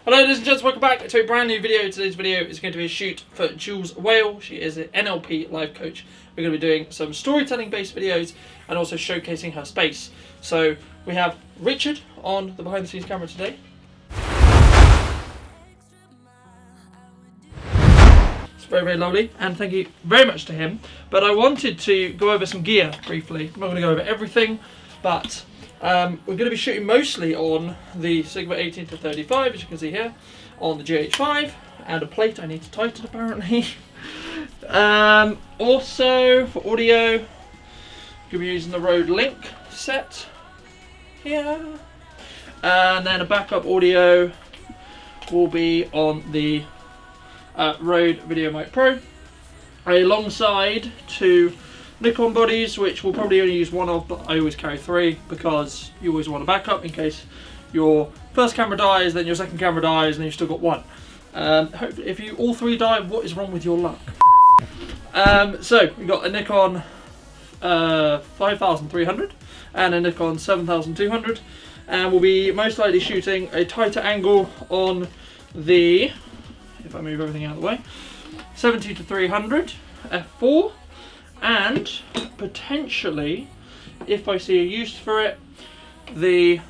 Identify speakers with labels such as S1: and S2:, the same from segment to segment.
S1: Hello ladies and gents, welcome back to a brand new video. Today's video is going to be a shoot for Jules Whale. She is an NLP life coach. We're going to be doing some storytelling based videos and also showcasing her space. So we have Richard on the behind the scenes camera today. It's very, very lovely, and thank you very much to him. But I wanted to go over some gear briefly. I'm not going to go over everything, but we're going to be shooting mostly on the Sigma 18-35, as you can see here, on the GH5, and a plate I need to tighten apparently. Also, for audio, we're going to be using the Rode Link set here, and then a backup audio will be on the Rode VideoMic Pro, alongside two Nikon bodies, which we'll probably only use one of, but I always carry three because you always want a backup in case your first camera dies, then your second camera dies, and then you've still got one. Hopefully, if you all three die, what is wrong with your luck? So we've got a Nikon 5300 and a Nikon 7200, and we'll be most likely shooting a tighter angle on the, if I move everything out of the way, 70-300 f4. And potentially, if I see a use for it, the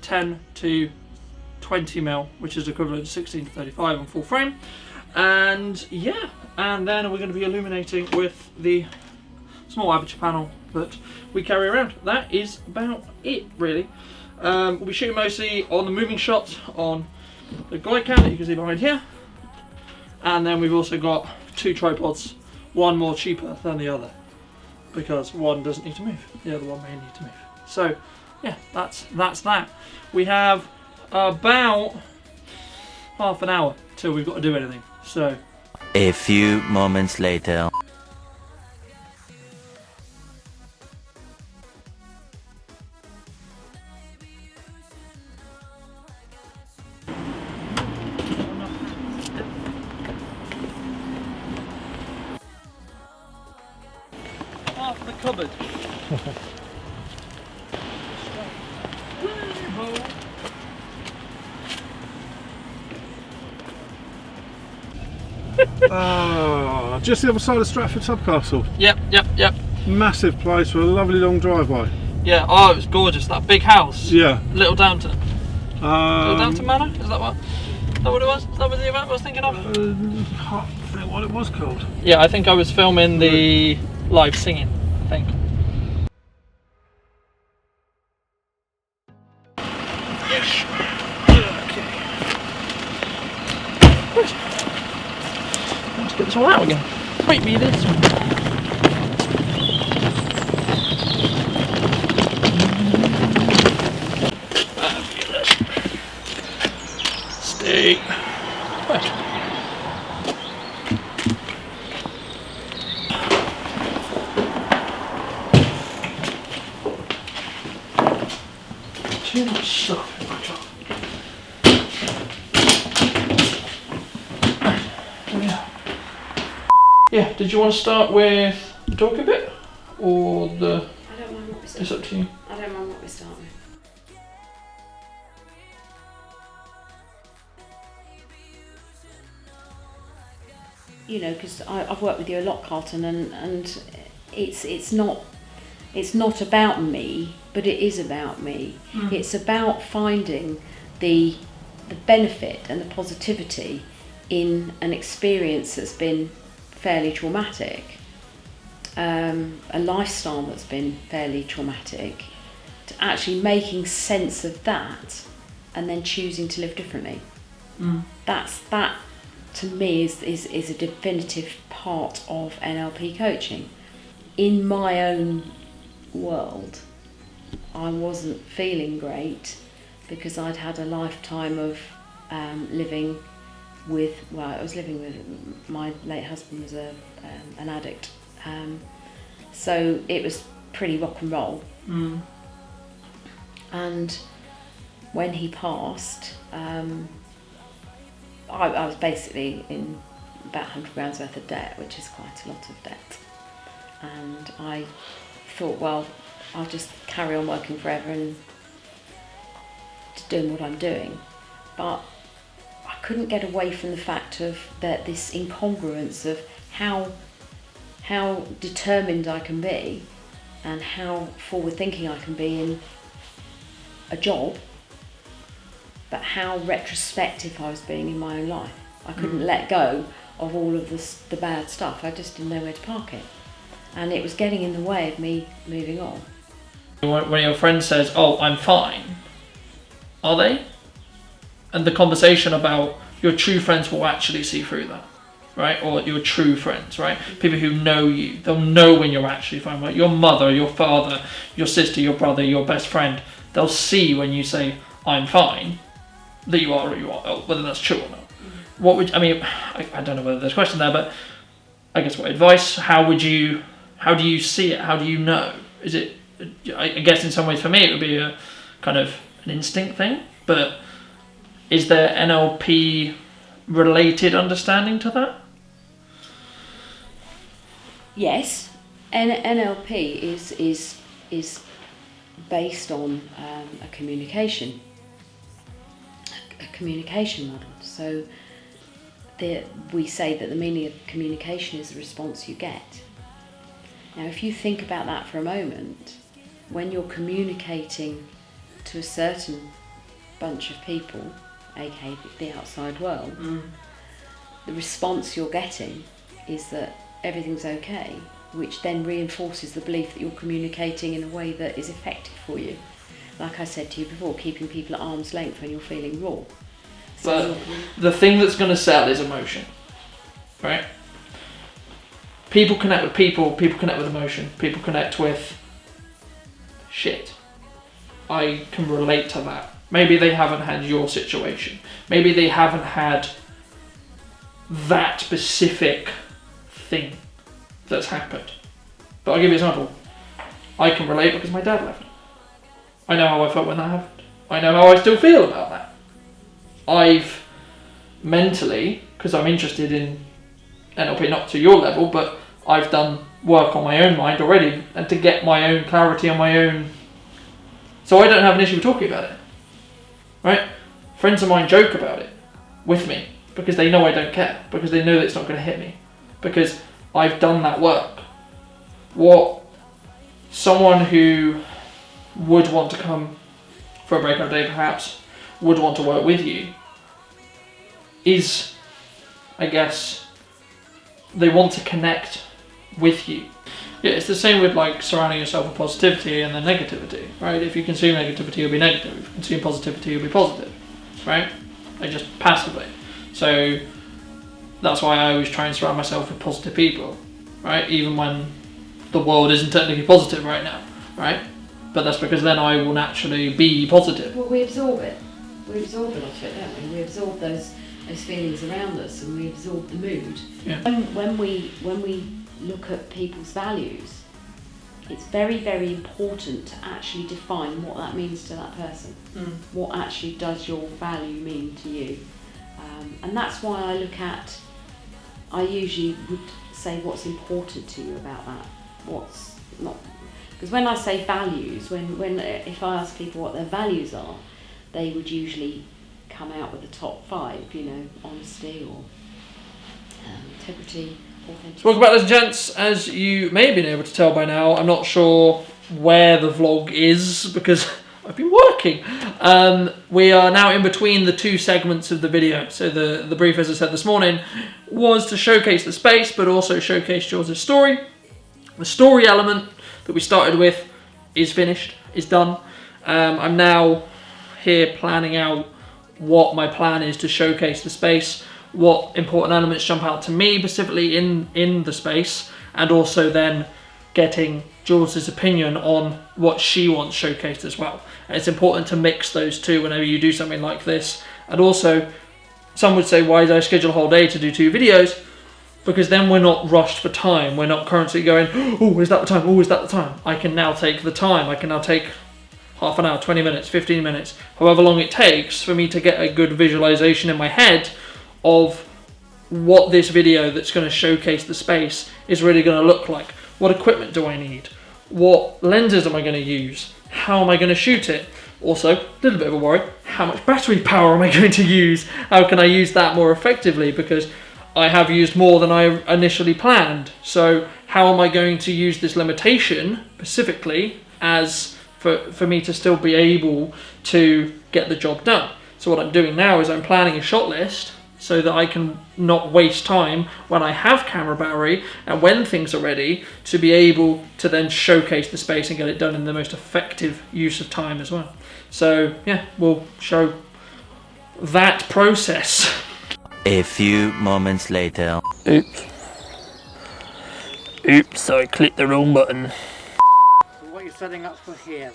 S1: 10-20mm, which is equivalent to 16-35 on full frame. And yeah, and then we're going to be illuminating with the small aperture panel that we carry around. That is about it, really. We'll be shooting mostly on the moving shots on the Glidecam that you can see behind here. And then we've also got two tripods, one more cheaper than the other, because one doesn't need to move, the other one may need to move. So yeah, that's that. We have about half an hour till we've got to do anything. So
S2: a few moments later.
S1: half the cupboard.
S3: Just the other side of Stratford Subcastle.
S1: Yep.
S3: Massive place with a lovely long driveway.
S1: Yeah, oh, it was gorgeous. That big house.
S3: Yeah.
S1: Little Downton. Little Downton Manor? Is that what? Is that what it was? Is that what the event I was thinking of?
S3: Can't think what it was called.
S1: Yeah, I think I was filming the live singing, I think. Let's get this all out again. Wait, me this one. Fabulous. Stay. Right. Too much stuff in my job. Yeah, did you want to start with the talk a bit? Or the...
S4: I don't mind what we start.
S1: It's up to you.
S4: I don't mind what we start with. You know, because I've worked with you a lot, Carlton, and it's not about me, but it is about me. It's about finding the benefit and the positivity in an experience that's been fairly traumatic, a lifestyle that's been fairly traumatic, to actually making sense of that and then choosing to live differently. That to me is a definitive part of NLP coaching. In my own world, I wasn't feeling great because I'd had a lifetime of living with, well, I was living with, my late husband was an addict, so it was pretty rock and roll. And when he passed, I was basically in about 100 grand's worth of debt, which is quite a lot of debt, and I thought, well, I'll just carry on working forever and doing what I'm doing, but I couldn't get away from the fact of that this incongruence of how determined I can be and how forward thinking I can be in a job, but how retrospective I was being in my own life. I couldn't let go of all of the bad stuff. I just didn't know where to park it, and it was getting in the way of me moving on.
S1: When your friend says, "Oh, I'm fine," are they? And the conversation about your true friends will actually see through that, right? Or your true friends, right? People who know you, they'll know when you're actually fine, right? Your mother, your father, your sister, your brother, your best friend, they'll see when you say, "I'm fine," that you are or you are, whether that's true or not. What would, I mean, I don't know whether there's a question there, but I guess what advice, how do you see it? How do you know? Is it, I guess in some ways for me it would be a kind of an instinct thing, but is there NLP related understanding to that?
S4: Yes, NLP is based on a communication model. So we say that the meaning of communication is the response you get. Now, if you think about that for a moment, when you're communicating to a certain bunch of people, aka the outside world, the response you're getting is that everything's okay, which then reinforces the belief that you're communicating in a way that is effective for you. Like I said to you before, keeping people at arm's length when you're feeling raw.
S1: But the thing that's going to sell is emotion, right? People connect with people connect with emotion, people connect with shit. I can relate to that. Maybe they haven't had your situation. Maybe they haven't had that specific thing that's happened. But I'll give you an example. I can relate because my dad left. I know how I felt when that happened. I know how I still feel about that. I've mentally, because I'm interested in NLP, not to your level, but I've done work on my own mind already and to get my own clarity on my own. So I don't have an issue with talking about it. Right? Friends of mine joke about it with me because they know I don't care, because they know that it's not going to hit me, because I've done that work. What someone who would want to come for a breakup day perhaps would want to work with you is, I guess, they want to connect with you. Yeah, it's the same with like surrounding yourself with positivity and then negativity, right? If you consume negativity, you'll be negative. If you consume positivity, you'll be positive, right? Like just passively. So that's why I always try and surround myself with positive people, right? Even when the world isn't technically positive right now, right? But that's because then I will naturally be positive.
S4: Well, we absorb it. We absorb a lot of it, don't we? We absorb those feelings around us, and we absorb the mood.
S1: Yeah.
S4: When we look at people's values, it's very, very important to actually define what that means to that person. What actually does your value mean to you? And that's why I usually would say what's important to you about that, what's not. Because when I say values, if I ask people what their values are, they would usually come out with the top 5, honesty or integrity, authenticity.
S1: So welcome back, ladies and gents. As you may have been able to tell by now, I'm not sure where the vlog is because I've been working. We are now in between the 2 segments of the video. So the brief, as I said this morning, was to showcase the space, but also showcase Jules' story. The story element that we started with is finished, is done. I'm now here planning out what my plan is to showcase the space, what important elements jump out to me specifically in the space, and also then getting Jules' opinion on what she wants showcased as well. And it's important to mix those two whenever you do something like this. And also, some would say, why did I schedule a whole day to do 2 videos? Because then we're not rushed for time. We're not currently going, oh, is that the time? Oh, is that the time? I can now take the time. I can now take half an hour, 20 minutes, 15 minutes, however long it takes for me to get a good visualization in my head of what this video that's going to showcase the space is really going to look like. What equipment do I need? What lenses am I going to use? How am I going to shoot it? Also, a little bit of a worry, how much battery power am I going to use? How can I use that more effectively? Because I have used more than I initially planned. So how am I going to use this limitation specifically as for me to still be able to get the job done? So what I'm doing now is I'm planning a shot list so that I can not waste time when I have camera battery and when things are ready to be able to then showcase the space and get it done in the most effective use of time as well. So yeah, we'll show that process.
S2: A few moments later.
S1: Oops, I clicked the wrong button.
S5: So what are you setting up for here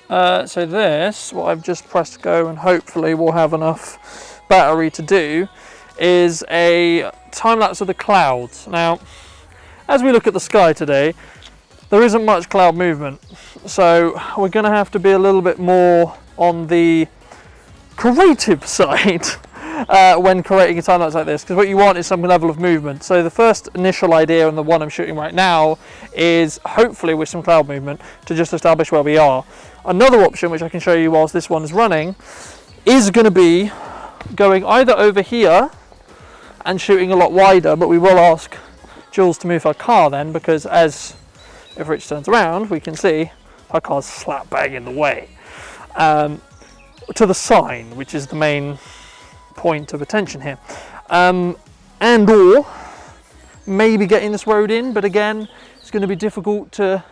S5: then?
S1: So this, what I've just pressed go and hopefully we'll have enough battery to do, is a time-lapse of the clouds. Now, as we look at the sky today, there isn't much cloud movement. So we're going to have to be a little bit more on the creative side when creating a time-lapse like this, because what you want is some level of movement. So the first initial idea, and the one I'm shooting right now, is hopefully with some cloud movement to just establish where we are. Another option, which I can show you whilst this one is running, is going to be going either over here and shooting a lot wider, but we will ask Jules to move her car then, because if Rich turns around, we can see her car's slap bang in the way. To the sign, which is the main point of attention here. And or maybe getting this road in, but again, it's going to be difficult to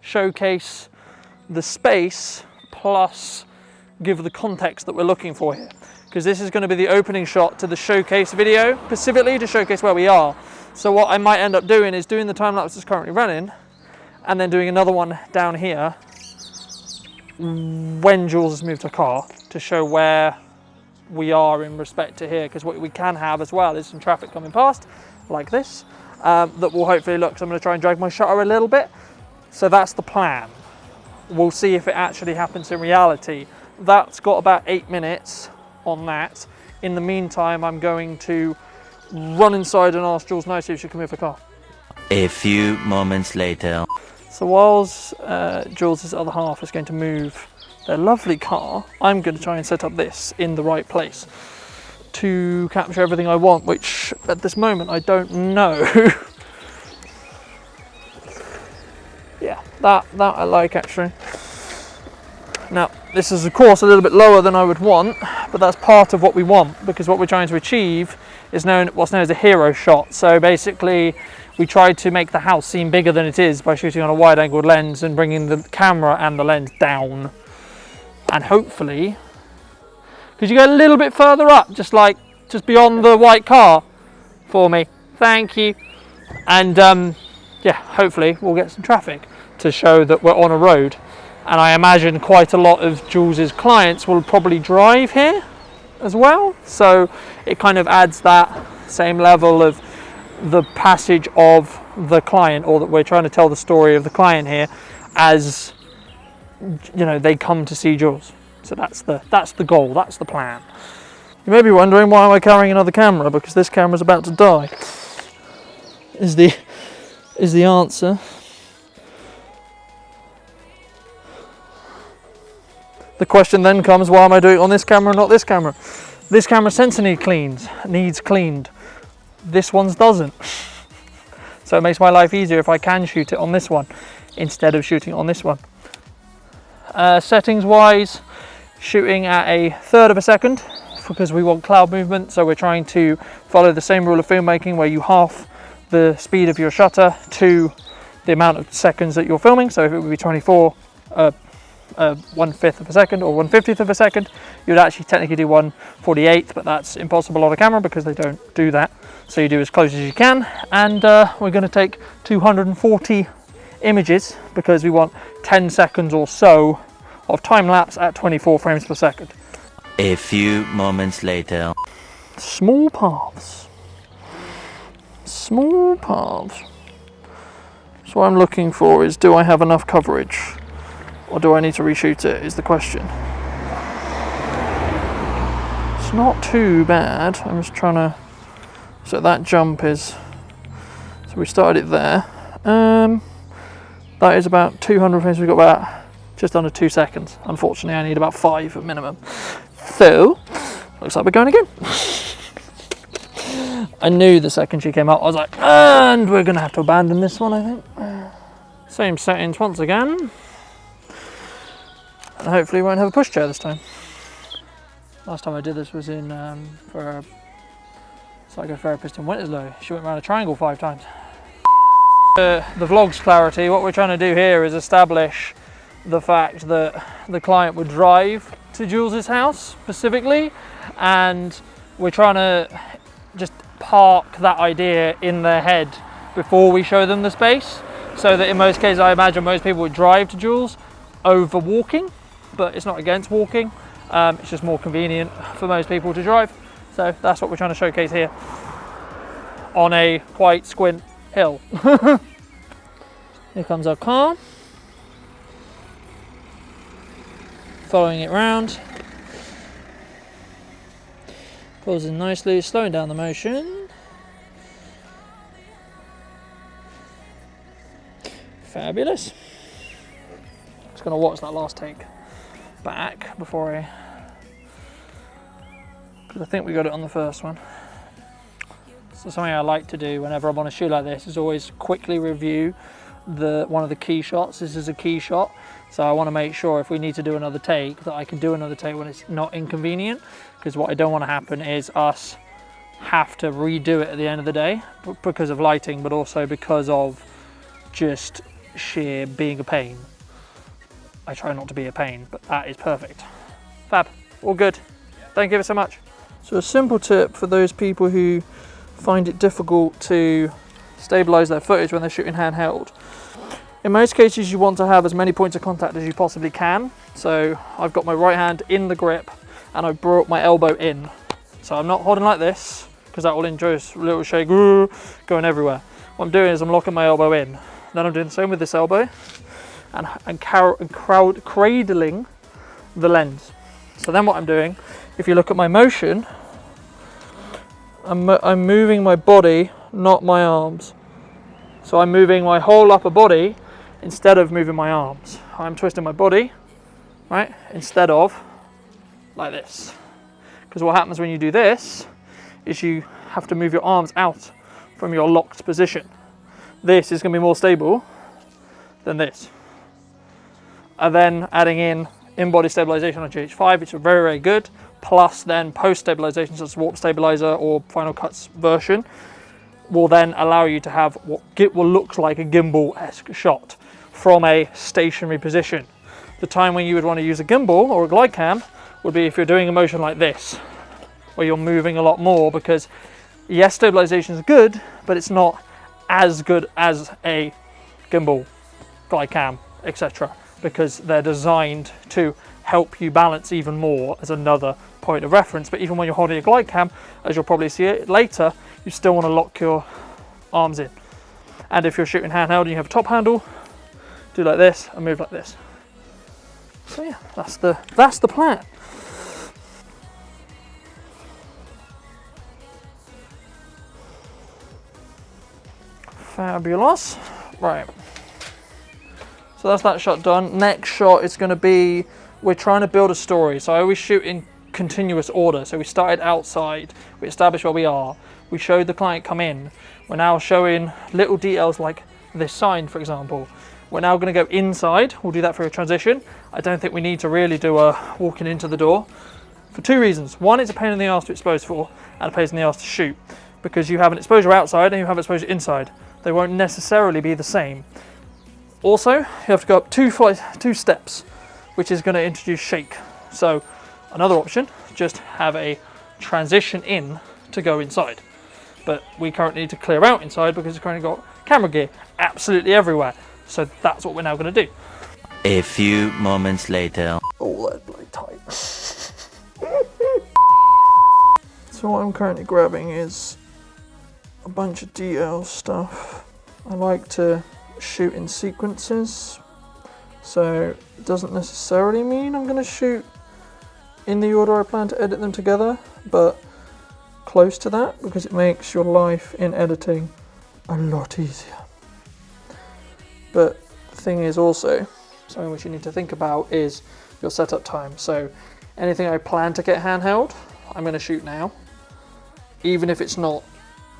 S1: showcase the space plus give the context that we're looking for here, because this is going to be the opening shot to the showcase video, specifically to showcase where we are. So what I might end up doing is doing the time lapse that's currently running and then doing another one down here when Jules has moved her car to show where we are in respect to here, because what we can have as well is some traffic coming past like this that will hopefully look. So I'm going to try and drag my shutter a little bit. So that's the plan. We'll see if it actually happens in reality. That's got about 8 minutes on that. In the meantime, I'm going to run inside and ask Jules nicely if she can move her car.
S2: A few moments later.
S1: So whilst Jules' other half is going to move their lovely car, I'm going to try and set up this in the right place to capture everything I want, which at this moment I don't know. Yeah, that I like actually. Now, this is of course a little bit lower than I would want, but that's part of what we want, because what we're trying to achieve is what's known as a hero shot. So basically, we tried to make the house seem bigger than it is by shooting on a wide-angled lens and bringing the camera and the lens down. And hopefully, could you go a little bit further up, just beyond the white car for me? Thank you. And yeah, hopefully we'll get some traffic to show that we're on a road. And I imagine quite a lot of Jules's clients will probably drive here as well. So it kind of adds that same level of the passage of the client, or that we're trying to tell the story of the client here as, you know, they come to see Jules. So that's the goal, that's the plan. You may be wondering, why am I carrying another camera? Because this camera's about to die, is the answer. The question then comes, why am I doing it on this camera and not this camera? This camera sensor needs cleaned. This one's doesn't. So it makes my life easier if I can shoot it on this one instead of shooting on this one. Settings wise, shooting at 1/3 of a second because we want cloud movement. So we're trying to follow the same rule of filmmaking where you half the speed of your shutter to the amount of seconds that you're filming. So if it would be 24, 1/5 of a second or 1/50th of a second, you'd actually technically do 1/48th, but that's impossible on a camera because they don't do that. So you do as close as you can, and we're going to take 240 images because we want 10 seconds or so of time lapse at 24 frames per second.
S2: A few moments later.
S1: Small paths. Small paths. So what I'm looking for is, do I have enough coverage? Or do I need to reshoot it, is the question. It's not too bad. I'm just trying to... So that jump is... So we started it there. That is about 200 frames. We've got about just under 2 seconds. Unfortunately, I need about 5 at minimum. So, looks like we're going again. I knew the second she came out, I was like, and we're gonna have to abandon this one, I think. Same settings once again. And hopefully we won't have a pushchair this time. Last time I did this was in for a psychotherapist in Winterslow. She went around a triangle 5 times. The vlog's clarity, what we're trying to do here is establish the fact that the client would drive to Jules's house specifically, and we're trying to just park that idea in their head before we show them the space, so that in most cases I imagine most people would drive to Jules over walking, but it's not against walking. It's just more convenient for most people to drive. So that's what we're trying to showcase here on a quite squint hill. Here comes our car. Following it round. Pulls in nicely, slowing down the motion. Fabulous. Just gonna watch that last take back before because I think we got it on the first one. So something I like to do whenever I'm on a shoot like this is always quickly review one of the key shots. This is a key shot, so I want to make sure if we need to do another take that I can do another take when it's not inconvenient, because what I don't want to happen is us have to redo it at the end of the day because of lighting, but also because of just sheer being a pain. I try not to be a pain, but that is perfect. Fab, all good. Thank you ever so much. So a simple tip for those people who find it difficult to stabilize their footage when they're shooting handheld. In most cases you want to have as many points of contact as you possibly can. So I've got my right hand in the grip and I brought my elbow in. So I'm not holding like this because that will induce a little shake going everywhere. What I'm doing is I'm locking my elbow in. Then I'm doing the same with this elbow and cradling the lens. So then what I'm doing, if you look at my motion, I'm moving my body, not my arms. So I'm moving my whole upper body instead of moving my arms. I'm twisting my body, right, instead of like this. Because what happens when you do this is you have to move your arms out from your locked position. This is going to be more stable than this. And then adding in body stabilization on GH5, which is very, very good, plus then post stabilization, such as warp stabilizer or Final Cut's version, will then allow you to have what will look like a gimbal-esque shot from a stationary position. The time when you would want to use a gimbal or a Glidecam would be if you're doing a motion like this, where you're moving a lot more, because yes, stabilization is good, but it's not as good as a gimbal, Glidecam, etc., because they're designed to help you balance even more as another point of reference. But even when you're holding a Glidecam, as you'll probably see it later, you still want to lock your arms in. And if you're shooting handheld and you have a top handle, do like this and move like this. So yeah, that's the plan. Fabulous. Right. So that's that shot done. Next shot is going to be, we're trying to build a story. So I always shoot in continuous order. So we started outside, we established where we are, we showed the client come in. We're now showing little details like this sign, for example. We're now going to go inside. We'll do that for a transition. I don't think we need to really do a walking into the door for 2 reasons. One, it's a pain in the arse to expose for, and a pain in the arse to shoot, because you have an exposure outside and you have exposure inside. They won't necessarily be the same. Also, you have to go up 2 steps, which is going to introduce shake. So another option, just have a transition in to go inside. But we currently need to clear out inside because we've currently got camera gear absolutely everywhere. So that's what we're now going to do.
S2: A few moments later.
S1: Oh, that's bloody tight. So what I'm currently grabbing is a bunch of detail stuff. I like to shoot in sequences, so it doesn't necessarily mean I'm going to shoot in the order I plan to edit them together, but close to that, because it makes your life in editing a lot easier. But the thing is also, something which you need to think about is your setup time. So anything I plan to get handheld, I'm going to shoot now, even if it's not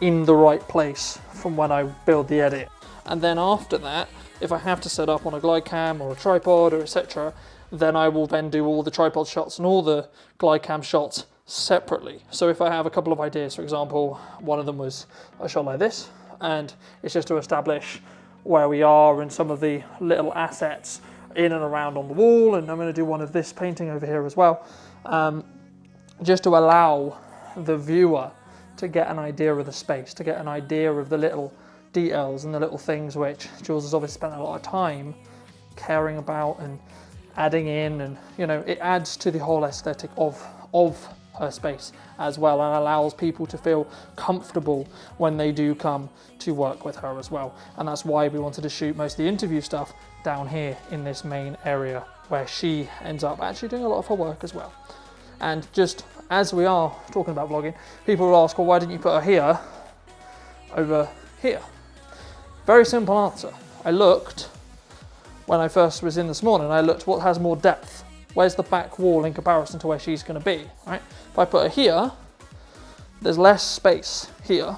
S1: in the right place from when I build the edit. And then after that, if I have to set up on a Glidecam or a tripod or etc., then I will then do all the tripod shots and all the Glidecam shots separately. So if I have a couple of ideas, for example, one of them was a shot like this, and it's just to establish where we are and some of the little assets in and around on the wall, and I'm going to do one of this painting over here as well, just to allow the viewer to get an idea of the space, to get an idea of the little details and the little things which Jules has obviously spent a lot of time caring about and adding in, and you know, it adds to the whole aesthetic of her space as well, and allows people to feel comfortable when they do come to work with her as well. And that's why we wanted to shoot most of the interview stuff down here in this main area where she ends up actually doing a lot of her work as well. And just as we are talking about vlogging, people will ask, well, why didn't you put her here over here? Very simple answer. I looked, when I first was in this morning, I looked what has more depth. Where's the back wall in comparison to where she's going to be, right? If I put her here, there's less space here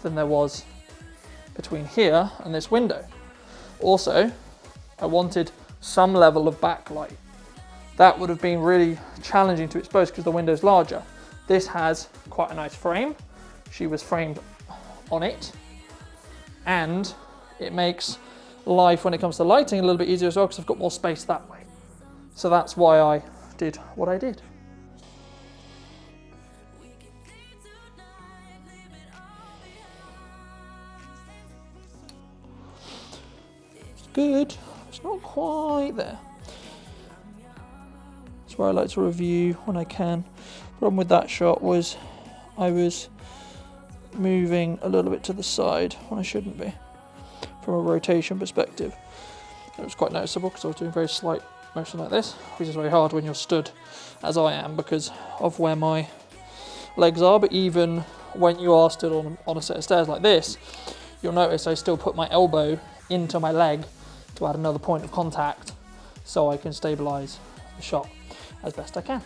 S1: than there was between here and this window. Also, I wanted some level of backlight. That would have been really challenging to expose because the window's larger. This has quite a nice frame. She was framed on it, and it makes life when it comes to lighting a little bit easier as well because I've got more space that way. So that's why I did what I did. It's good, it's not quite there. That's where I like to review when I can. Problem with that shot was I was moving a little bit to the side when I shouldn't be, from a rotation perspective. It was quite noticeable because I was doing very slight motion like this, which is very hard when you're stood as I am because of where my legs are. But even when you are stood on a set of stairs like this, you'll notice I still put my elbow into my leg to add another point of contact so I can stabilize the shot as best I can.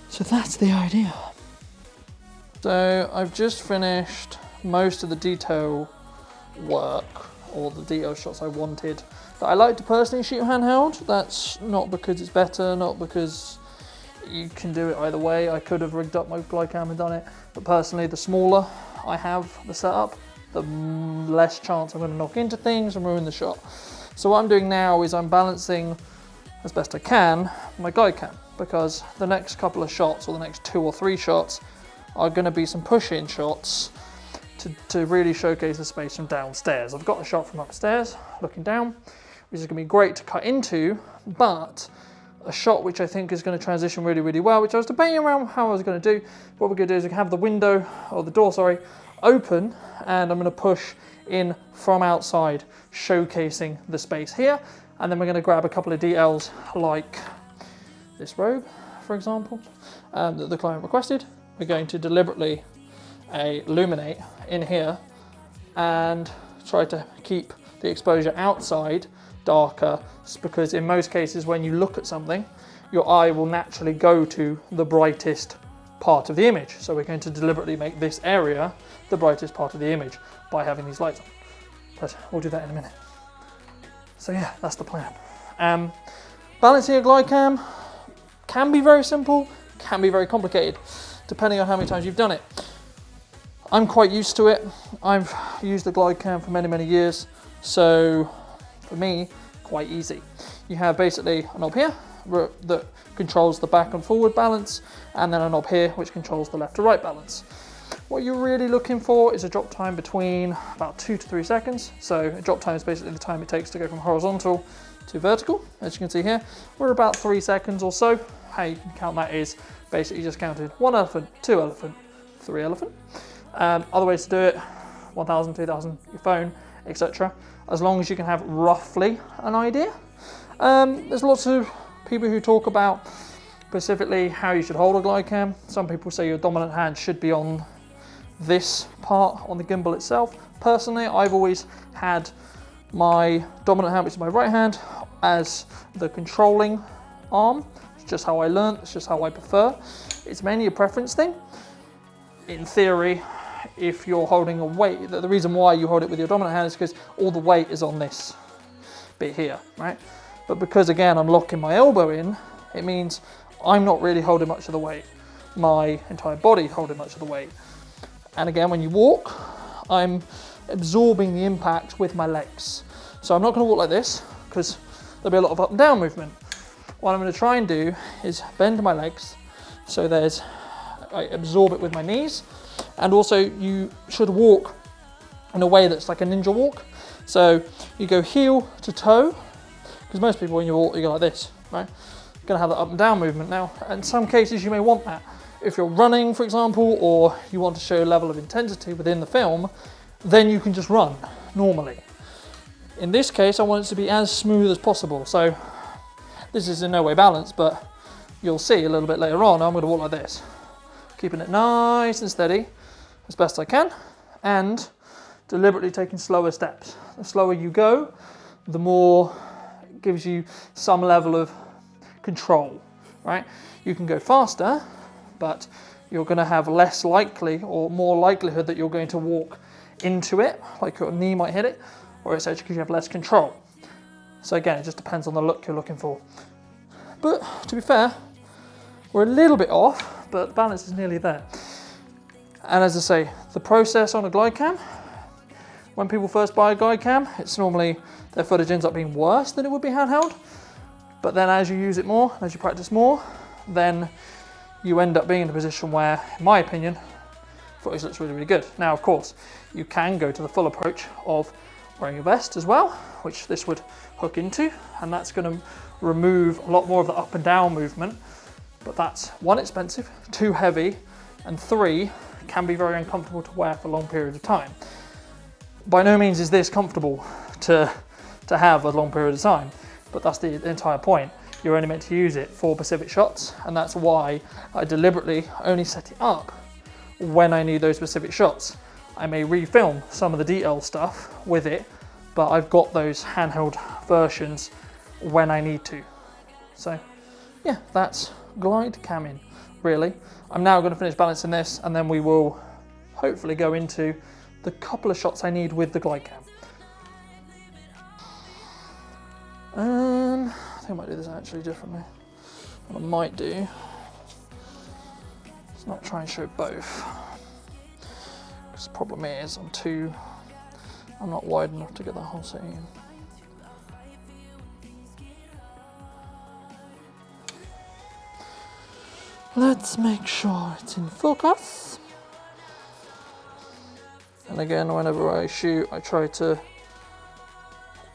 S1: So that's the idea. So I've just finished most of the detail work, or the detail shots I wanted, that I like to personally shoot handheld. That's not because it's better, not because you can do it either way. I could have rigged up my Glidecam and done it, but personally the smaller I have the setup, the less chance I'm going to knock into things and ruin the shot. So what I'm doing now is I'm balancing as best I can my Glidecam, because the next couple of shots, or the next 2 or 3 shots, are going to be some push-in shots to really showcase the space from downstairs. I've got a shot from upstairs looking down, which is going to be great to cut into, but a shot which I think is going to transition really, really well, which I was debating around how I was going to do. What we're going to do is we can have the window, or the door, sorry, open, and I'm going to push in from outside, showcasing the space here, and then we're going to grab a couple of details like this robe, for example, that the client requested. We're going to deliberately illuminate in here and try to keep the exposure outside darker, because in most cases when you look at something, your eye will naturally go to the brightest part of the image. So we're going to deliberately make this area the brightest part of the image by having these lights on. But we'll do that in a minute. So yeah, that's the plan. Balancing a Glidecam can be very simple, can be very complicated, depending on how many times you've done it. I'm quite used to it. I've used the Glidecam for many, many years, so for me, quite easy. You have basically a knob here that controls the back and forward balance, and then a knob here which controls the left to right balance. What you're really looking for is a drop time between about 2 to 3 seconds. So a drop time is basically the time it takes to go from horizontal to vertical. As you can see here, we're about 3 seconds or so. How you can count that is basically just counted 1 elephant, 2 elephant, 3 elephant. Other ways to do it, 1000, 2000, your phone, etc. As long as you can have roughly an idea. There's lots of people who talk about specifically how you should hold a Glidecam. Some people say your dominant hand should be on this part on the gimbal itself. Personally, I've always had my dominant hand, which is my right hand, as the controlling arm. It's just how I learned, it's just how I prefer. It's mainly a preference thing. In theory, if you're holding a weight, the reason why you hold it with your dominant hand is because all the weight is on this bit here, right? But because again, I'm locking my elbow in, it means I'm not really holding much of the weight. My entire body holding much of the weight. And again, when you walk, I'm absorbing the impact with my legs. So I'm not going to walk like this because there'll be a lot of up and down movement. What I'm going to try and do is bend my legs so I absorb it with my knees, and also you should walk in a way that's like a ninja walk. So you go heel to toe, because most people when you walk you go like this, right? You're going to have that up and down movement. Now in some cases you may want that. If you're running, for example, or you want to show a level of intensity within the film, then you can just run normally. In this case, I want it to be as smooth as possible. So this is in no way balanced, but you'll see a little bit later on, I'm going to walk like this, keeping it nice and steady as best I can, and deliberately taking slower steps. The slower you go, the more it gives you some level of control, right? You can go faster, but you're going to have less likely or more likelihood that you're going to walk into it, like your knee might hit it, or it's actually because you have less control. So again, it just depends on the look you're looking for. But to be fair, we're a little bit off, but the balance is nearly there. And as I say, the process on a Glidecam, when people first buy a Glidecam, it's normally their footage ends up being worse than it would be handheld. But then as you use it more, as you practice more, then you end up being in a position where, in my opinion, footage looks really, really good. Now, of course, you can go to the full approach of wearing a vest as well, which this would hook into, and that's going to remove a lot more of the up and down movement. But that's 1, expensive, 2, heavy, and 3, can be very uncomfortable to wear for long periods of time. By no means is this comfortable to have a long period of time, but that's the entire point. You're only meant to use it for specific shots, and that's why I deliberately only set it up when I need those specific shots. I may refilm some of the detail stuff with it, but I've got those handheld versions when I need to. So yeah, that's Glidecamming, really. I'm now going to finish balancing this, and then we will hopefully go into the couple of shots I need with the Glidecam. I think I might do this actually differently. What I might do is not try and show both. Because the problem is I'm not wide enough to get that whole scene. Let's make sure it's in focus. And again, whenever I shoot, I try to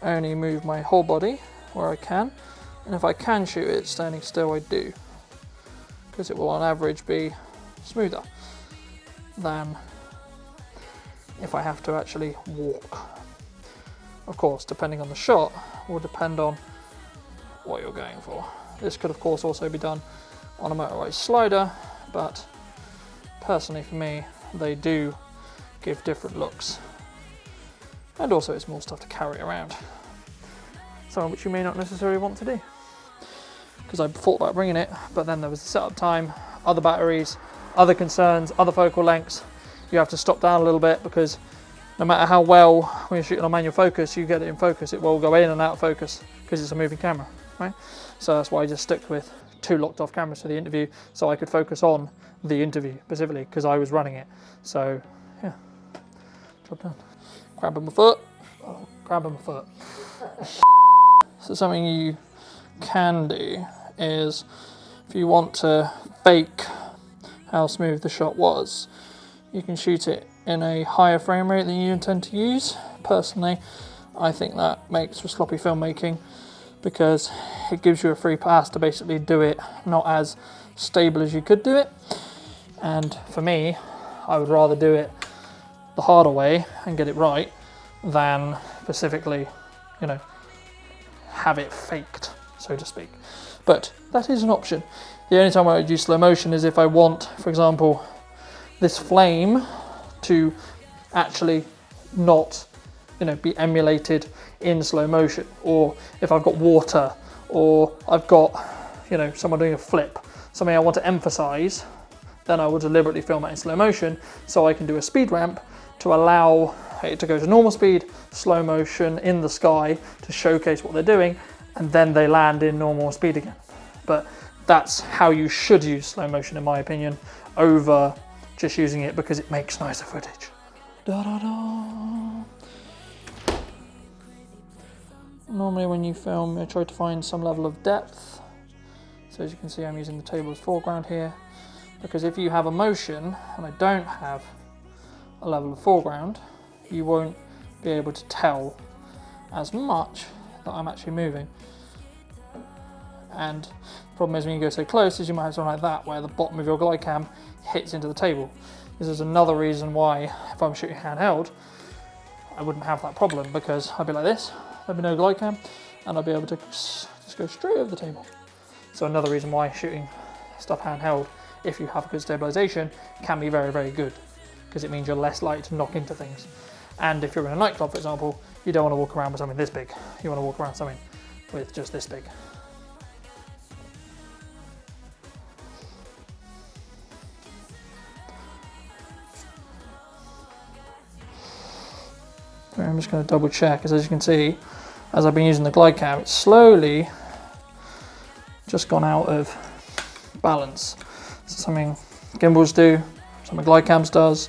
S1: only move my whole body where I can. And if I can shoot it standing still, I do. Because it will on average be smoother than if I have to actually walk. Of course, depending on the shot, will depend on what you're going for. This could of course also be done on a motorized slider, but personally for me, they do give different looks. And also it's more stuff to carry around. Something which you may not necessarily want to do. Because I thought about bringing it, but then there was the setup time, other batteries, other concerns, other focal lengths. You have to stop down a little bit because no matter how well when you're shooting on manual focus, you get it in focus, it will go in and out of focus because it's a moving camera, right? So that's why I just stuck with 2 locked off cameras for the interview so I could focus on the interview specifically because I was running it. So yeah, job done. Grabbing my foot, grabbing my foot. So something you can do is if you want to fake how smooth the shot was, you can shoot it in a higher frame rate than you intend to use. Personally, I think that makes for sloppy filmmaking because it gives you a free pass to basically do it not as stable as you could do it. And for me, I would rather do it the harder way and get it right than specifically, you know, have it faked, so to speak. But that is an option. The only time I would use slow motion is if I want, for example, this flame to actually not you know, be emulated in slow motion, or if I've got water, or I've got, you know, someone doing a flip, something I want to emphasize, then I will deliberately film it in slow motion so I can do a speed ramp to allow it to go to normal speed, slow motion in the sky to showcase what they're doing, and then they land in normal speed again. But that's how you should use slow motion, in my opinion, over just using it because it makes nicer footage. Da, da, da. Normally when you film, you try to find some level of depth. So as you can see, I'm using the table as foreground here, because if you have a motion and I don't have a level of foreground, you won't be able to tell as much that I'm actually moving. And the problem is when you go so close is you might have something like that where the bottom of your Glidecam hits into the table. This is another reason why if I'm shooting handheld, I wouldn't have that problem, because I'd be like this, there'd be no Glidecam, and I'd be able to just go straight over the table. So another reason why shooting stuff handheld, if you have good stabilization, can be very, very good, because it means you're less likely to knock into things. And if you're in a nightclub, for example, you don't want to walk around with something this big. You want to walk around something with just this big. I'm just going to double check, because as you can see, as I've been using the Glidecam, it's slowly just gone out of balance. It's something gimbals do, something Glidecams does.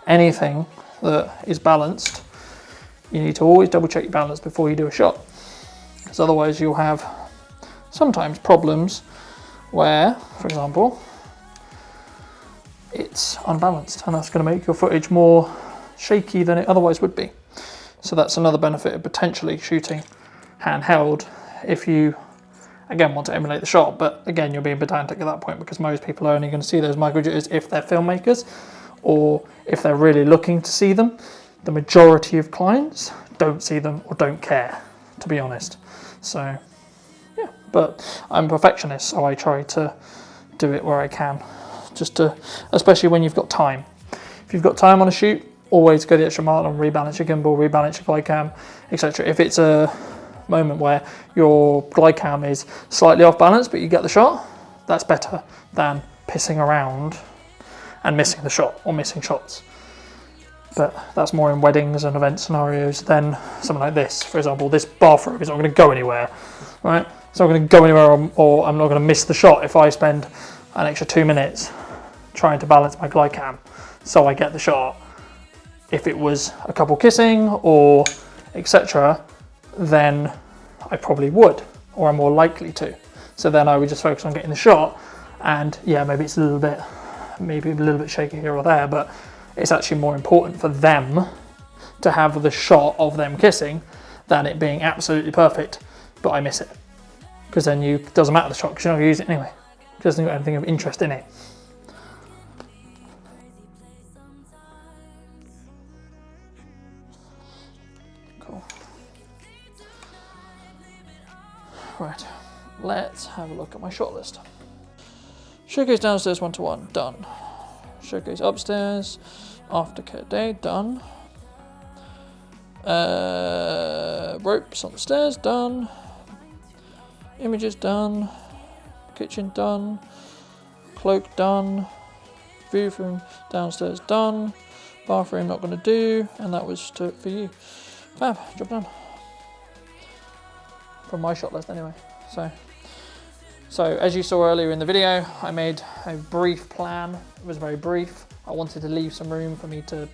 S1: Anything that is balanced, you need to always double check your balance before you do a shot, because otherwise you'll have sometimes problems where, for example, it's unbalanced, and that's going to make your footage more shaky than it otherwise would be. So that's another benefit of potentially shooting handheld if you, again, want to emulate the shot. But again, you're being pedantic at that point, because most people are only going to see those micro jitters if they're filmmakers or if they're really looking to see them. The majority of clients don't see them or don't care, to be honest. So yeah, but I'm a perfectionist, so I try to do it where I can, just to, especially when you've got time. If you've got time on a shoot, always go the extra mile and rebalance your gimbal, rebalance your Glidecam, etc. If it's a moment where your Glidecam is slightly off balance but you get the shot, that's better than pissing around and missing the shot or missing shots. But that's more in weddings and event scenarios than something like this. For example, this bathrobe is not going to go anywhere, right? It's not going to go anywhere, or I'm not going to miss the shot if I spend an extra 2 minutes trying to balance my Glidecam so I get the shot. If it was a couple kissing or etc., then I probably would, or I'm more likely to. So then I would just focus on getting the shot, and yeah, maybe it's a little bit shaky here or there, but it's actually more important for them to have the shot of them kissing than it being absolutely perfect, but I miss it. Because then it doesn't matter the shot, because you're not going to use it anyway. It doesn't got anything of interest in it. Cool. Right, let's have a look at my shot list. Showcase downstairs 1-to-1, done. Showcase upstairs, aftercare day, done. Ropes on the stairs, done. Images, done. Kitchen, done. Cloak, done. View from downstairs, done. Bathroom, not going to do, and that was for you. Fab, job done. From my shot list anyway. So as you saw earlier in the video, I made a brief plan. It was very brief. I wanted to leave some room for me to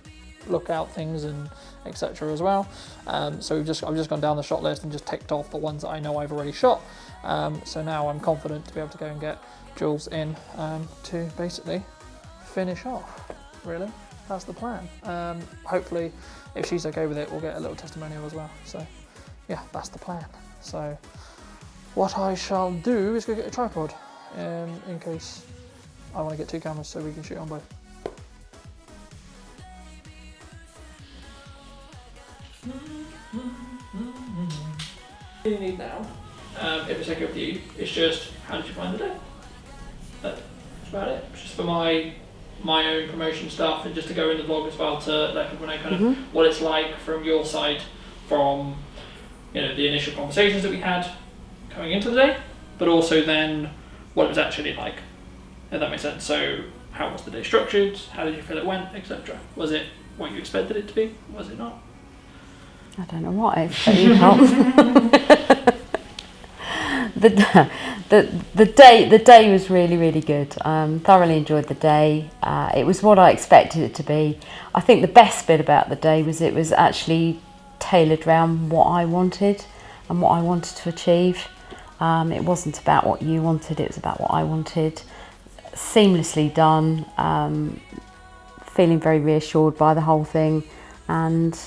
S1: look out things and etc. as well. So I've just gone down the shot list and just ticked off the ones that I know I've already shot. So now I'm confident to be able to go and get Jules in to basically finish off. Really, that's the plan. Hopefully, if she's okay with it, we'll get a little testimonial as well. So yeah, that's the plan. So what I shall do is go get a tripod in case I want to get 2 cameras so we can shoot on both. What you need now, if it's okay with you, is just how did you find the day? That's about it. It's just for my my own promotion stuff, and just to go in the vlog as well to let people know kind of what it's like from your side, from the initial conversations that we had coming into the day, but also then what it was actually like, if that makes sense. So how was the day structured, how did you feel it went, etc. Was it what you expected it to be, was it not?
S4: I don't know what I expect you to. The day was really good. Thoroughly enjoyed the day. It was what I expected it to be. I think the best bit about the day was it was actually tailored around what I wanted and what I wanted to achieve. It wasn't about what you wanted, it was about what I wanted. Seamlessly done, feeling very reassured by the whole thing, and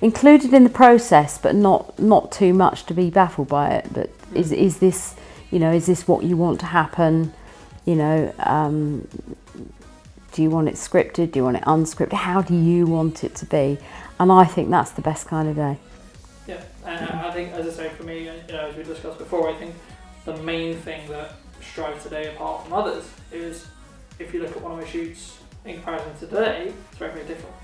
S4: included in the process, but not too much to be baffled by it. But is this, is this what you want to happen? Do you want it scripted? Do you want it unscripted? How do you want it to be? And I think that's the best kind of day.
S1: Yeah, and I think, as I say, for me, as we discussed before, I think the main thing that strives today apart from others is, if you look at one of my shoots in comparison to today, it's very, very different.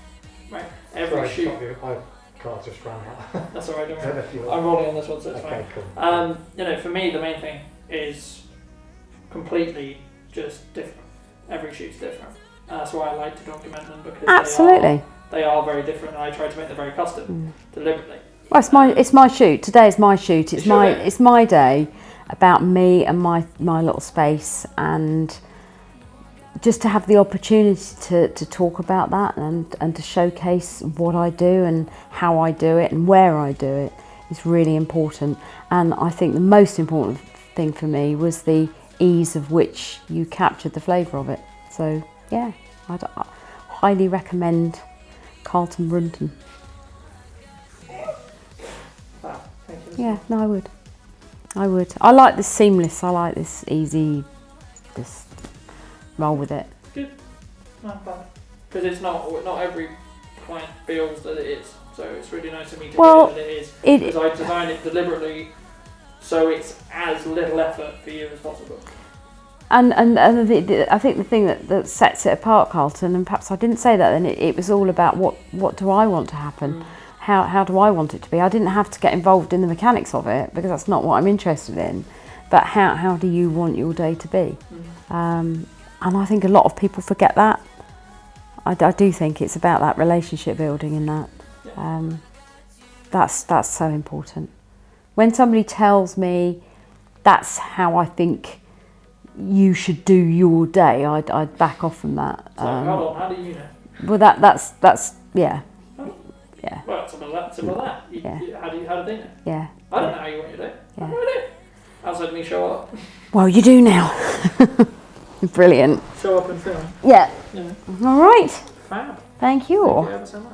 S1: Right? Every shoot.
S5: I can't just run out.
S1: That's alright, don't worry. I'm rolling on this one, so it's fine.
S5: Cool.
S1: For me, the main thing is completely just different. Every shoot's different. That's why I like to document them, because
S4: Absolutely.
S1: They are very different, and I try to make them very custom, deliberately.
S4: Well, it's my shoot. Today is my shoot. It's my day, about me and my little space, and just to have the opportunity to talk about that and to showcase what I do and how I do it and where I do it is really important. And I think the most important thing for me was the ease of which you captured the flavour of it. So yeah, I'd highly recommend Carlton Brunton.
S1: Wow, thank you.
S4: Yeah, no, I would. I like this seamless, I like this easy, just roll with it.
S1: Good. Not bad. Because it's not every client feels that it is. So it's really nice of me to hear that it is. Because I design it deliberately so it's as little effort for you as possible.
S4: And I think the thing that sets it apart, Carlton, and perhaps I didn't say that then, it was all about what do I want to happen? How do I want it to be? I didn't have to get involved in the mechanics of it, because that's not what I'm interested in. But how do you want your day to be? And I think a lot of people forget that. I do think it's about that relationship building and that.
S1: Yeah.
S4: That's so important. When somebody tells me that's how I think you should do your day, I'd back off from that.
S1: So hold on, how do you know?
S4: Well, that's yeah.
S1: Oh.
S4: Yeah.
S1: Well, simple as that. How do they know?
S4: Yeah.
S1: I don't know how you want your day. I have no idea. Outside of me show up.
S4: Well, you do now. Brilliant.
S1: Show up and film.
S4: Yeah.
S1: Yeah.
S4: All right.
S1: Fab.
S4: Thank you.
S1: Thank you ever so much.